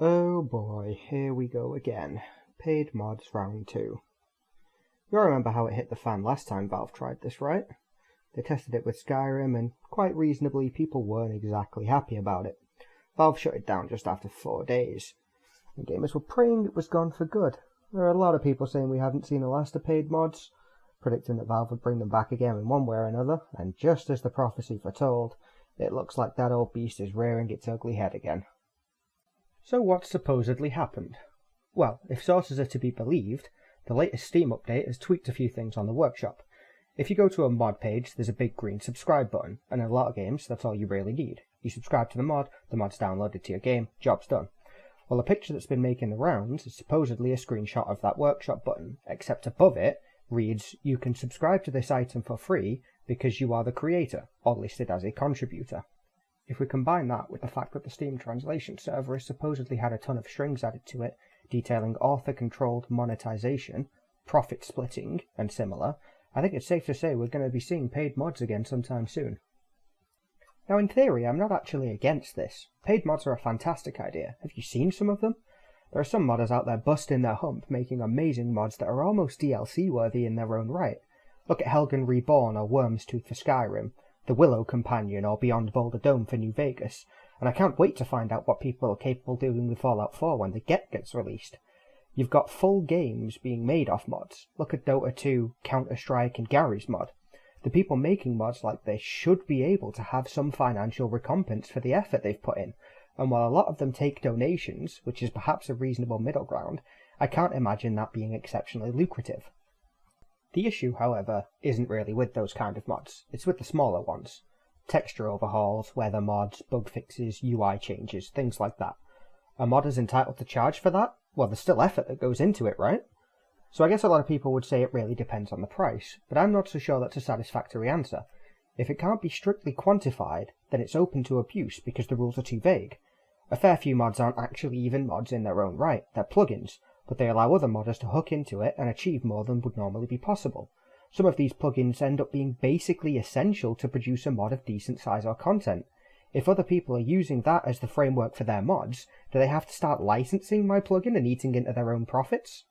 Oh boy, here we go again. Paid mods round 2. You'll remember how it hit the fan last time Valve tried this, right? They tested it with Skyrim, and quite reasonably, people weren't exactly happy about it. Valve shut it down just after 4 days, and gamers were praying it was gone for good. There are a lot of people saying we haven't seen the last of paid mods, predicting that Valve would bring them back again in one way or another, and just as the prophecy foretold, it looks like that old beast is rearing its ugly head again. So what supposedly happened? Well, if sources are to be believed, the latest Steam update has tweaked a few things on the workshop. If you go to a mod page, there's a big green subscribe button, and in a lot of games, that's all you really need. You subscribe to the mod's downloaded to your game, job's done. Well, the picture that's been making the rounds is supposedly a screenshot of that workshop button, except above it reads, "You can subscribe to this item for free because you are the creator, or listed as a contributor." If we combine that with the fact that the Steam translation server has supposedly had a ton of strings added to it, detailing author-controlled monetization, profit splitting, and similar, I think it's safe to say we're going to be seeing paid mods again sometime soon. Now in theory, I'm not actually against this. Paid mods are a fantastic idea. Have you seen some of them? There are some modders out there busting their hump, making amazing mods that are almost DLC-worthy in their own right. Look at Helgen Reborn or Worm's Tooth for Skyrim, the Willow Companion or Beyond Boulder Dome for New Vegas, and I can't wait to find out what people are capable of doing with Fallout 4 when the Get gets released. You've got full games being made off mods. Look at Dota 2, Counter-Strike and Gary's mod. The people making mods like this should be able to have some financial recompense for the effort they've put in, and while a lot of them take donations, which is perhaps a reasonable middle ground, I can't imagine that being exceptionally lucrative. The issue, however, isn't really with those kind of mods, it's with the smaller ones. Texture overhauls, weather mods, bug fixes, UI changes, things like that. A mod is entitled to charge for that? Well, there's still effort that goes into it, right? So I guess a lot of people would say it really depends on the price, but I'm not so sure that's a satisfactory answer. If it can't be strictly quantified, then it's open to abuse because the rules are too vague. A fair few mods aren't actually even mods in their own right, they're plugins, but they allow other modders to hook into it and achieve more than would normally be possible. Some of these plugins end up being basically essential to produce a mod of decent size or content. If other people are using that as the framework for their mods, do they have to start licensing my plugin and eating into their own profits?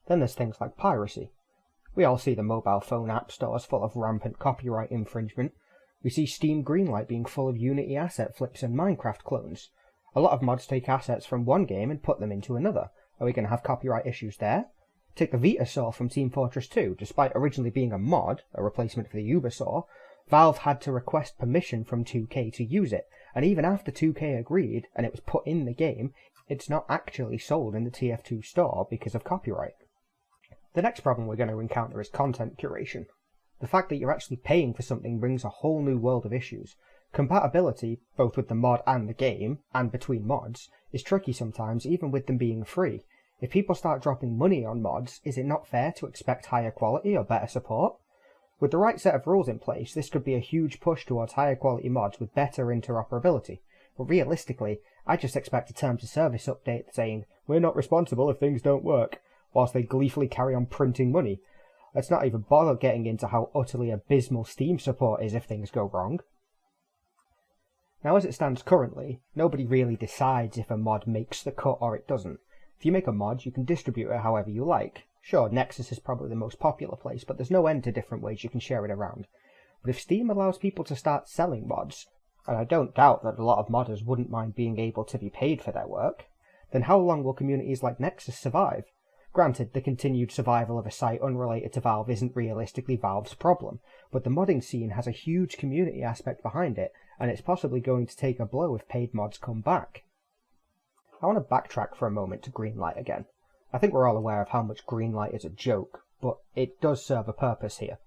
Then there's things like piracy. We all see the mobile phone app stores full of rampant copyright infringement. We see Steam Greenlight being full of Unity asset flips and Minecraft clones. A lot of mods take assets from one game and put them into another. Are we going to have copyright issues there? Take the Vita Saw from Team Fortress 2. Despite originally being a mod, a replacement for the Uber Saw, Valve had to request permission from 2K to use it, and even after 2K agreed and it was put in the game, it's not actually sold in the TF2 store because of copyright. The next problem we're going to encounter is content curation. The fact that you're actually paying for something brings a whole new world of issues. Compatibility, both with the mod and the game, and between mods, is tricky sometimes, even with them being free. If people start dropping money on mods, is it not fair to expect higher quality or better support? With the right set of rules in place, this could be a huge push towards higher quality mods with better interoperability. But realistically, I just expect a terms of service update saying, "We're not responsible if things don't work," whilst they gleefully carry on printing money. Let's not even bother getting into how utterly abysmal Steam support is if things go wrong. Now as it stands currently, nobody really decides if a mod makes the cut or it doesn't. If you make a mod, you can distribute it however you like. Sure, Nexus is probably the most popular place, but there's no end to different ways you can share it around. But if Steam allows people to start selling mods, and I don't doubt that a lot of modders wouldn't mind being able to be paid for their work, then how long will communities like Nexus survive? Granted, the continued survival of a site unrelated to Valve isn't realistically Valve's problem, but the modding scene has a huge community aspect behind it, and it's possibly going to take a blow if paid mods come back. I want to backtrack for a moment to Greenlight again. I think we're all aware of how much Greenlight is a joke, but it does serve a purpose here.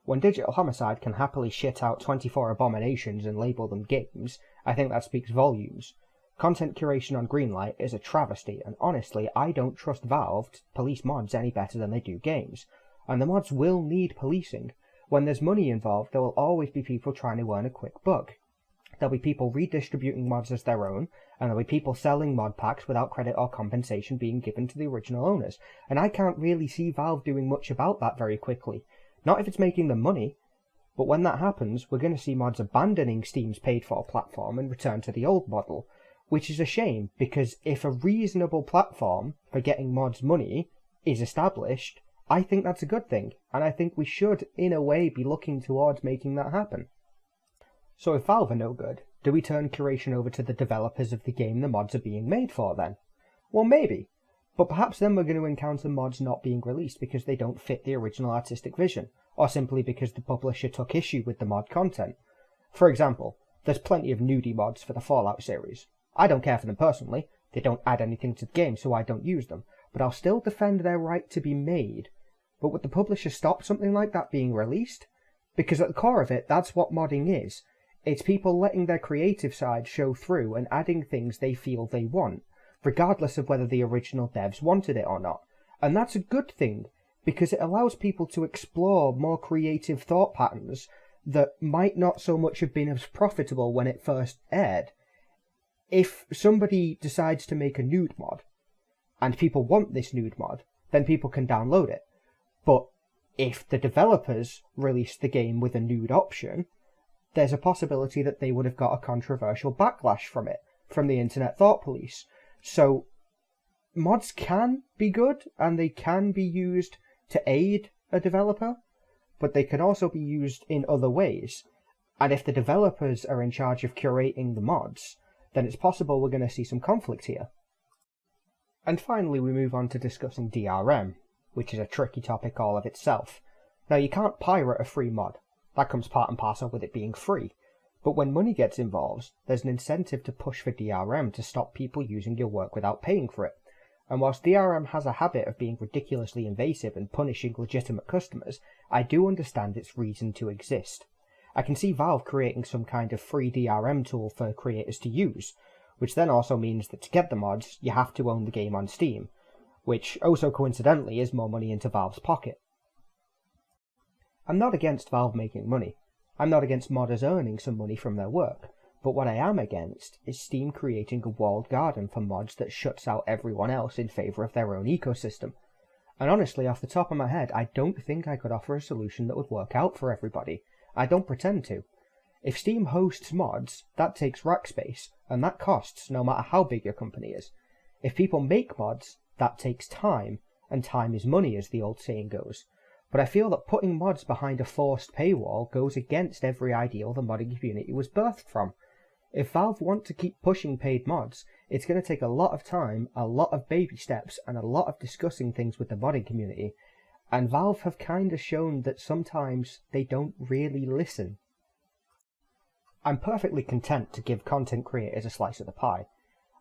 When Digital Homicide can happily shit out 24 abominations and label them games, I think that speaks volumes. Content curation on Greenlight is a travesty, and honestly, I don't trust Valve to police mods any better than they do games. And the mods will need policing. When there's money involved, there will always be people trying to earn a quick buck. There'll be people redistributing mods as their own, and there'll be people selling mod packs without credit or compensation being given to the original owners. And I can't really see Valve doing much about that very quickly. Not if it's making them money. But when that happens, we're going to see mods abandoning Steam's paid-for platform and return to the old model, which is a shame, because if a reasonable platform for getting mods money is established, I think that's a good thing, and I think we should, in a way, be looking towards making that happen. So if Valve are no good, do we turn curation over to the developers of the game the mods are being made for then? Well, maybe, but perhaps then we're going to encounter mods not being released because they don't fit the original artistic vision, or simply because the publisher took issue with the mod content. For example, there's plenty of nudie mods for the Fallout series. I don't care for them personally, they don't add anything to the game so I don't use them, but I'll still defend their right to be made. But would the publisher stop something like that being released? Because at the core of it, that's what modding is. It's people letting their creative side show through and adding things they feel they want, regardless of whether the original devs wanted it or not. And that's a good thing, because it allows people to explore more creative thought patterns that might not so much have been as profitable when it first aired. If somebody decides to make a nude mod, and people want this nude mod, then people can download it. But if the developers released the game with a nude option, there's a possibility that they would have got a controversial backlash from it, from the Internet Thought Police. So mods can be good, and they can be used to aid a developer, but they can also be used in other ways. And if the developers are in charge of curating the mods, then it's possible we're going to see some conflict here. And finally we move on to discussing DRM, which is a tricky topic all of itself. Now you can't pirate a free mod, that comes part and parcel with it being free, but when money gets involved, there's an incentive to push for DRM to stop people using your work without paying for it. And whilst DRM has a habit of being ridiculously invasive and punishing legitimate customers, I do understand its reason to exist. I can see Valve creating some kind of free DRM tool for creators to use, which then also means that to get the mods, you have to own the game on Steam, which also coincidentally is more money into Valve's pocket. I'm not against Valve making money. I'm not against modders earning some money from their work, but what I am against is Steam creating a walled garden for mods that shuts out everyone else in favour of their own ecosystem. And honestly, off the top of my head, I don't think I could offer a solution that would work out for everybody. I don't pretend to. If Steam hosts mods, that takes rack space, and that costs no matter how big your company is. If people make mods, that takes time, and time is money, as the old saying goes. But I feel that putting mods behind a forced paywall goes against every ideal the modding community was birthed from. If Valve want to keep pushing paid mods, it's going to take a lot of time, a lot of baby steps, and a lot of discussing things with the modding community. And Valve have kind of shown that sometimes they don't really listen. I'm perfectly content to give content creators a slice of the pie.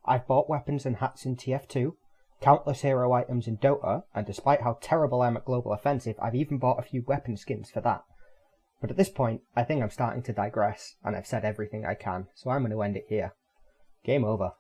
I've bought weapons and hats in TF2, countless hero items in Dota, and despite how terrible I'm at Global Offensive, I've even bought a few weapon skins for that. But at this point, I think I'm starting to digress, and I've said everything I can, so I'm going to end it here. Game over.